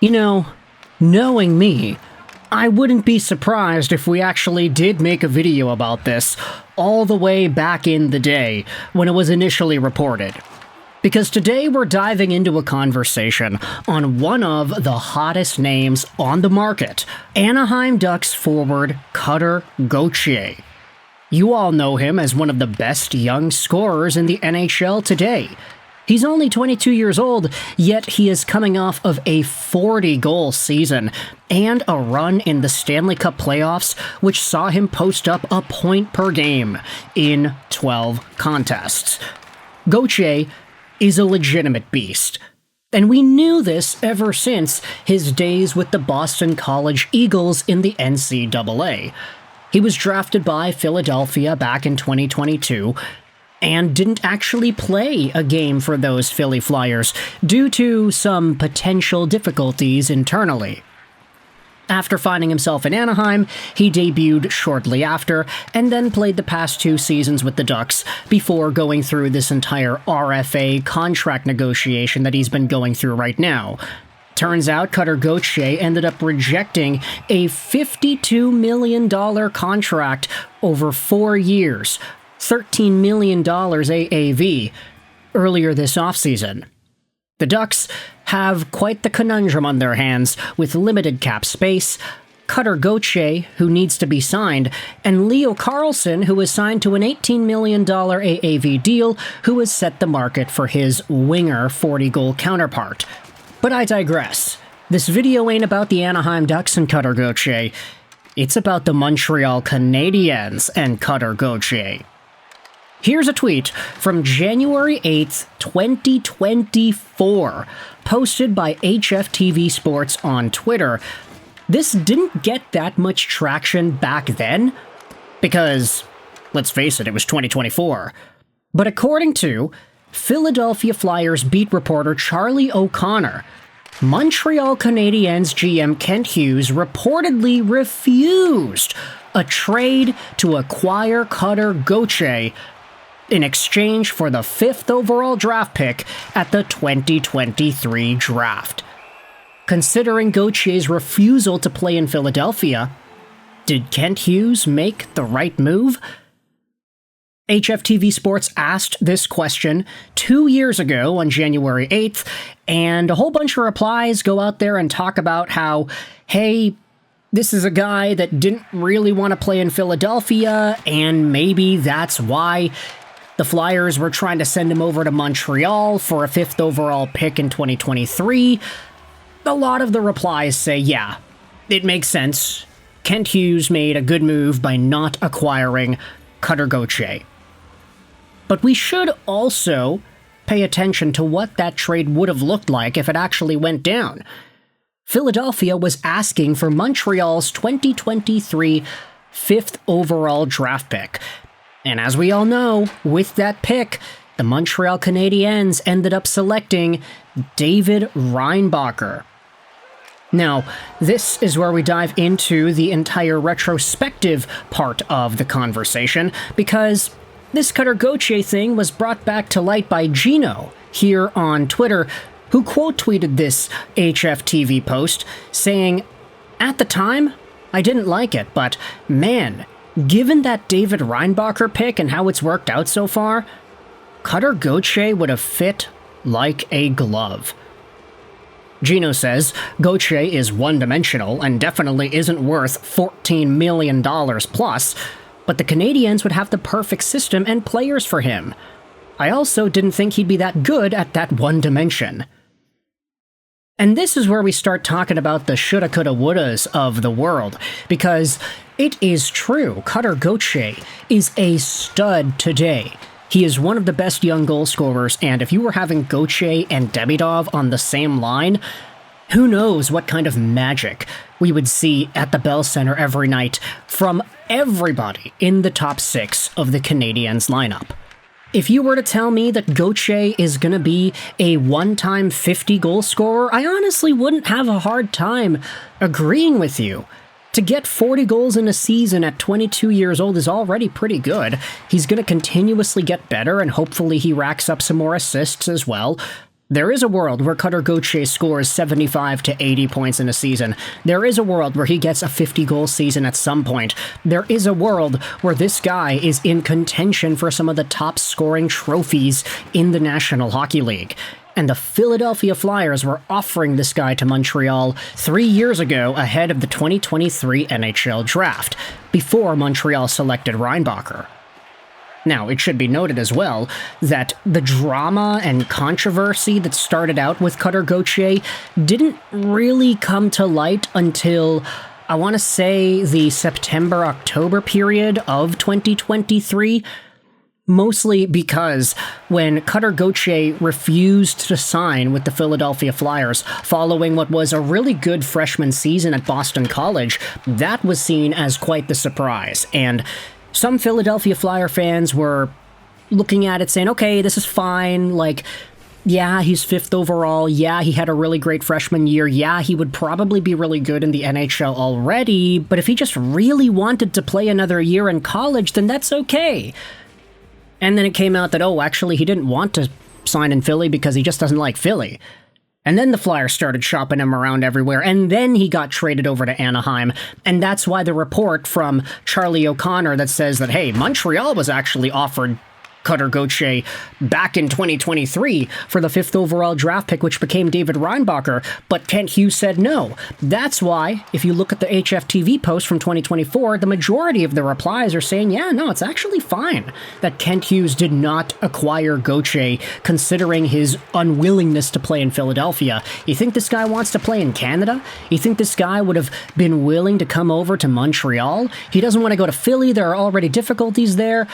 You know, knowing me, I wouldn't be surprised if we actually did make a video about this all the way back in the day when it was initially reported. Because today we're diving into a conversation on one of the hottest names on the market, Anaheim Ducks forward Cutter Gauthier. You all know him as one of the best young scorers in the NHL today. He's only 22 years old, yet he is coming off of a 40-goal season and a run in the Stanley Cup Playoffs, which saw him post up a point per game in 12 contests. Gauthier is a legitimate beast, and we knew this ever since his days with the Boston College Eagles in the NCAA. He was drafted by Philadelphia back in 2022, and didn't actually play a game for those Philly Flyers due to some potential difficulties internally. After finding himself in Anaheim, he debuted shortly after, and then played the past 2 seasons with the Ducks before going through this entire RFA contract negotiation that he's been going through right now. Turns out Cutter Gauthier ended up rejecting a $52 million contract over 4 years, $13 million AAV, earlier this offseason. The Ducks have quite the conundrum on their hands with limited cap space, Cutter Gauthier, who needs to be signed, and Leo Carlson, who is signed to an $18 million AAV deal, who has set the market for his winger 40-goal counterpart. But I digress. This video ain't about the Anaheim Ducks and Cutter Gauthier. It's about the Montreal Canadiens and Cutter Gauthier. Here's a tweet from January 8th, 2024, posted by HFTV Sports on Twitter. This didn't get that much traction back then, because, let's face it, it was 2024. But according to Philadelphia Flyers beat reporter Charlie O'Connor, Montreal Canadiens GM Kent Hughes reportedly refused a trade to acquire Cutter Gauthier in exchange for the 5th overall draft pick at the 2023 draft. Considering Gauthier's refusal to play in Philadelphia, did Kent Hughes make the right move? HFTV Sports asked this question 2 years ago on January 8th, and a whole bunch of replies go out there and talk about how, hey, this is a guy that didn't really want to play in Philadelphia, and maybe that's why the Flyers were trying to send him over to Montreal for a 5th overall pick in 2023. A lot of the replies say, yeah, it makes sense. Kent Hughes made a good move by not acquiring Cutter Gauthier. But we should also pay attention to what that trade would have looked like if it actually went down. Philadelphia was asking for Montreal's 2023 5th overall draft pick. And as we all know, with that pick, the Montreal Canadiens ended up selecting David Reinbacher. Now, this is where we dive into the entire retrospective part of the conversation, because this Cutter Gauthier thing was brought back to light by Gino here on Twitter, who quote-tweeted this HFTV post, saying, "At the time, I didn't like it, but man, given that David Reinbacher pick and how it's worked out so far, Cutter Gauthier would have fit like a glove." Gino says Gauthier is one-dimensional and definitely isn't worth $14 million plus, but the Canadiens would have the perfect system and players for him. I also didn't think he'd be that good at that one dimension. And this is where we start talking about the shoulda, coulda, wouldas of the world, because it is true, Cutter Gauthier is a stud today. He is one of the best young goal scorers, and if you were having Gauthier and Demidov on the same line, who knows what kind of magic we would see at the Bell Center every night from everybody in the top 6 of the Canadiens lineup. If you were to tell me that Gauthier is going to be a one-time 50-goal scorer, I honestly wouldn't have a hard time agreeing with you. To get 40 goals in a season at 22 years old is already pretty good. He's going to continuously get better, and hopefully he racks up some more assists as well. There is a world where Cutter Gauthier scores 75 to 80 points in a season. There is a world where he gets a 50-goal season at some point. There is a world where this guy is in contention for some of the top scoring trophies in the National Hockey League. And the Philadelphia Flyers were offering this guy to Montreal 3 years ago ahead of the 2023 NHL Draft, before Montreal selected Reinbacher. Now, it should be noted as well that the drama and controversy that started out with Cutter Gauthier didn't really come to light until, I want to say, the September-October period of 2023, mostly because when Cutter Gauthier refused to sign with the Philadelphia Flyers following what was a really good freshman season at Boston College, that was seen as quite the surprise, and some Philadelphia Flyer fans were looking at it saying, okay, this is fine, like, yeah, he's 5th overall, yeah, he had a really great freshman year, yeah, he would probably be really good in the NHL already, but if he just really wanted to play another year in college, then that's okay. And then it came out that, oh, actually, he didn't want to sign in Philly because he just doesn't like Philly. And then the Flyers started shopping him around everywhere, and then he got traded over to Anaheim, and that's why the report from Charlie O'Connor that says that, hey, Montreal was actually offered Cutter Gauthier back in 2023 for the 5th overall draft pick, which became David Reinbacher, but Kent Hughes said no. That's why, if you look at the HFTV post from 2024, the majority of the replies are saying, yeah, no, it's actually fine that Kent Hughes did not acquire Gauthier, considering his unwillingness to play in Philadelphia. You think this guy wants to play in Canada? You think this guy would have been willing to come over to Montreal? He doesn't want to go to Philly. There are already difficulties there.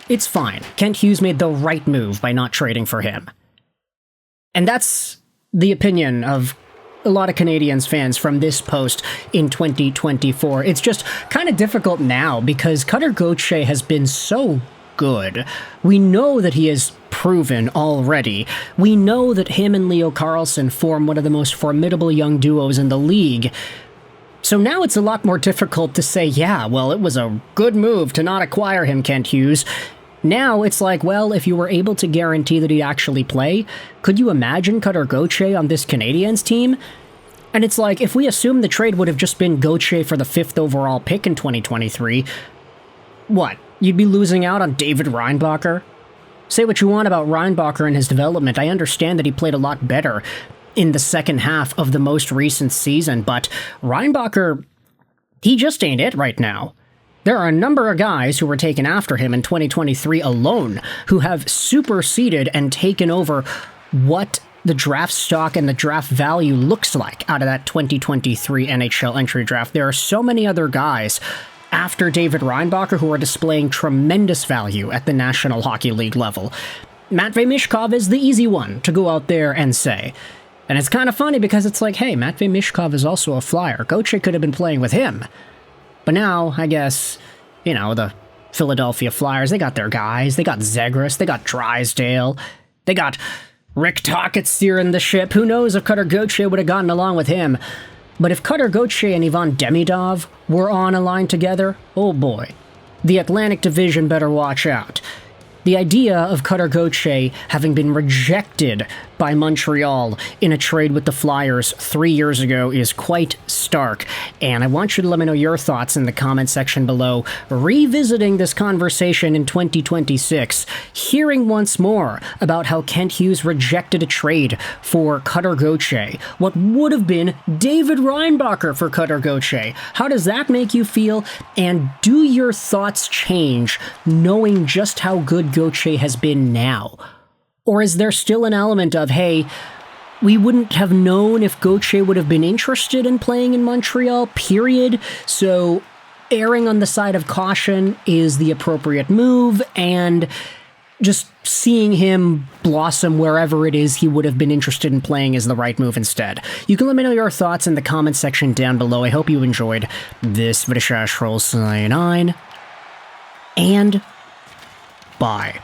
It's fine. Kent Hughes made the right move by not trading for him. And that's the opinion of a lot of Canadiens fans from this post in 2024. It's just kind of difficult now because Cutter Gauthier has been so good. We know that he is proven already. We know that him and Leo Carlson form one of the most formidable young duos in the league. So now it's a lot more difficult to say, yeah, well, it was a good move to not acquire him, Kent Hughes. Now it's like, well, if you were able to guarantee that he'd actually play, could you imagine Cutter Gauthier on this Canadiens team? And it's like, if we assume the trade would have just been Gauthier for the 5th overall pick in 2023, what, you'd be losing out on David Reinbacher? Say what you want about Reinbacher and his development, I understand that he played a lot better in the second half of the most recent season, but Reinbacher, he just ain't it right now. There are a number of guys who were taken after him in 2023 alone who have superseded and taken over what the draft stock and the draft value looks like out of that 2023 NHL Entry Draft. There are so many other guys after David Reinbacher who are displaying tremendous value at the National Hockey League level. Matvei Michkov is the easy one to go out there and say. And it's kind of funny because it's like, hey, Matvei Michkov is also a Flyer. Gauthier could have been playing with him. But now, I guess, you know, the Philadelphia Flyers, they got their guys. They got Zegras, they got Drysdale, they got Rick Tocchet steering the ship. Who knows if Cutter Gauthier would have gotten along with him. But if Cutter Gauthier and Ivan Demidov were on a line together, oh boy, the Atlantic Division better watch out. The idea of Cutter Gauthier having been rejected by Montreal in a trade with the Flyers 3 years ago is quite stark, and I want you to let me know your thoughts in the comment section below. Revisiting this conversation in 2026, hearing once more about how Kent Hughes rejected a trade for Cutter Gauthier, what would have been David Reinbacher for Cutter Gauthier. How does that make you feel, and do your thoughts change knowing just how good Gauthier has been now? Or is there still an element of, hey, we wouldn't have known if Gauthier would have been interested in playing in Montreal, period, so erring on the side of caution is the appropriate move, and just seeing him blossom wherever it is he would have been interested in playing is the right move instead. You can let me know your thoughts in the comment section down below. I hope you enjoyed this video. And bye.